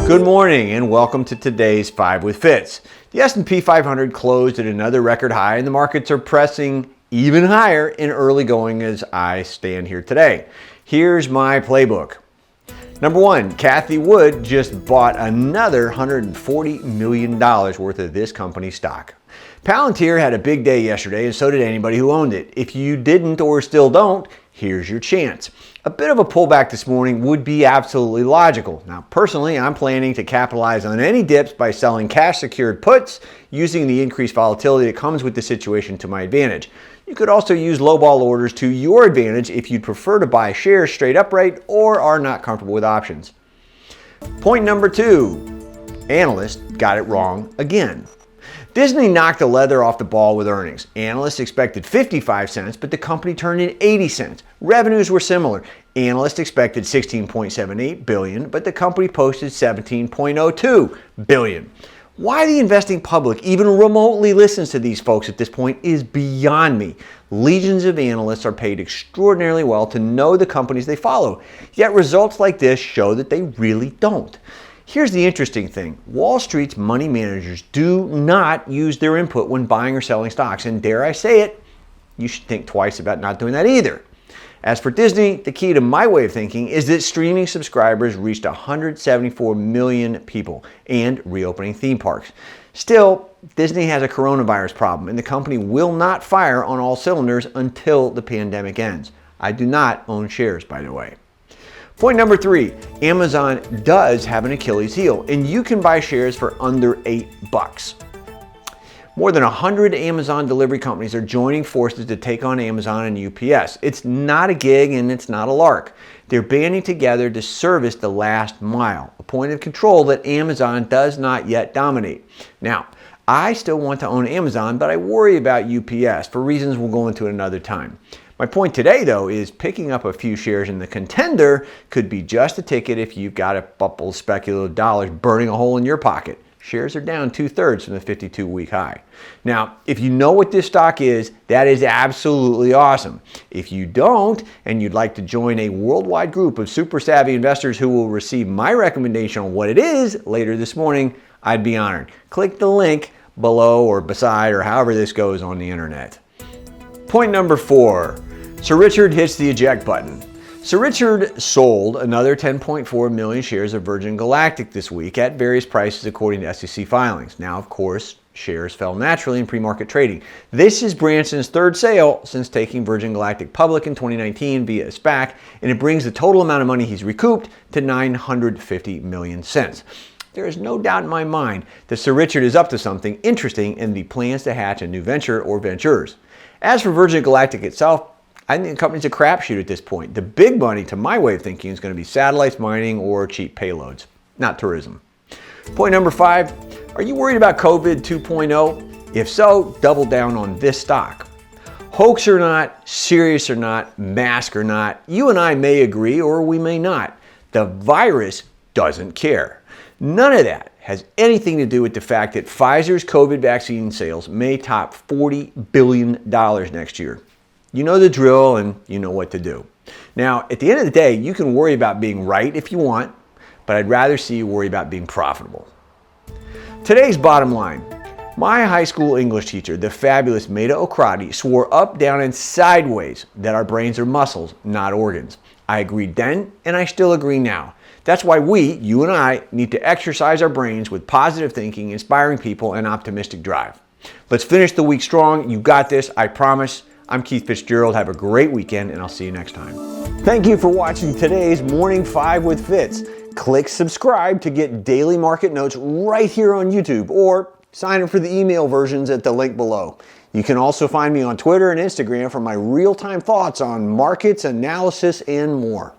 Good morning and welcome to today's 5 with Fitz. The S&P 500 closed at another record high and the markets are pressing even higher in early going as I stand here today. Here's my playbook. Number 1, Cathie Wood just bought another $140 million worth of this company's stock. Palantir had a big day yesterday and so did anybody who owned it. If you didn't or still don't, here's your chance. A bit of a pullback this morning would be absolutely logical. Now, personally, I'm planning to capitalize on any dips by selling cash-secured puts, using the increased volatility that comes with the situation to my advantage. You could also use lowball orders to your advantage if you'd prefer to buy shares straight upright or are not comfortable with options. Point number 2, analysts got it wrong again. Disney knocked the leather off the ball with earnings. Analysts expected 55 cents, but the company turned in 80 cents. Revenues were similar. Analysts expected 16.78 billion, but the company posted 17.02 billion. Why the investing public even remotely listens to these folks at this point is beyond me. Legions of analysts are paid extraordinarily well to know the companies they follow, yet results like this show that they really don't. Here's the interesting thing. Wall Street's money managers do not use their input when buying or selling stocks, and dare I say it, you should think twice about not doing that either. As for Disney, the key to my way of thinking is that streaming subscribers reached 174 million people and reopening theme parks. Still, Disney has a coronavirus problem, and the company will not fire on all cylinders until the pandemic ends. I do not own shares, by the way. Point number 3, Amazon does have an Achilles heel, and you can buy shares for under $8. More than 100 Amazon delivery companies are joining forces to take on Amazon and UPS. It's not a gig and it's not a lark. They're banding together to service the last mile, a point of control that Amazon does not yet dominate. Now, I still want to own Amazon, but I worry about UPS for reasons we'll go into another time. My point today, though, is picking up a few shares in the contender could be just a ticket if you've got a couple of speculative dollars burning a hole in your pocket. Shares are down 2/3 from the 52-week high. Now, if you know what this stock is, that is absolutely awesome. If you don't, and you'd like to join a worldwide group of super savvy investors who will receive my recommendation on what it is later this morning, I'd be honored. Click the link below or beside or however this goes on the internet. Point number 4. Sir Richard hits the eject button. Sir Richard sold another 10.4 million shares of Virgin Galactic this week at various prices according to SEC filings. Now, of course, shares fell naturally in pre-market trading. This is Branson's third sale since taking Virgin Galactic public in 2019 via a SPAC, and it brings the total amount of money he's recouped to 950 million cents. There is no doubt in my mind that Sir Richard is up to something interesting and he plans to hatch a new venture or ventures. As for Virgin Galactic itself, I think the company's a crapshoot at this point. The big money, to my way of thinking, is going to be satellites, mining, or cheap payloads, not tourism. Point number 5, are you worried about COVID 2.0? If so, double down on this stock. Hoax or not, serious or not, mask or not, you and I may agree or we may not. The virus doesn't care. None of that has anything to do with the fact that Pfizer's COVID vaccine sales may top $40 billion next year. You know the drill and you know what to do. Now, at the end of the day, you can worry about being right if you want, but I'd rather see you worry about being profitable. Today's bottom line. My high school English teacher, the fabulous Maida Okrati, swore up, down, and sideways that our brains are muscles, not organs. I agreed then, and I still agree now. That's why we, you and I, need to exercise our brains with positive thinking, inspiring people, and optimistic drive. Let's finish the week strong. You got this, I promise. I'm Keith Fitz-Gerald. Have a great weekend, and I'll see you next time. Thank you for watching today's Morning 5 with Fitz. Click subscribe to get daily market notes right here on YouTube, or sign up for the email versions at the link below. You can also find me on Twitter and Instagram for my real-time thoughts on markets, analysis, and more.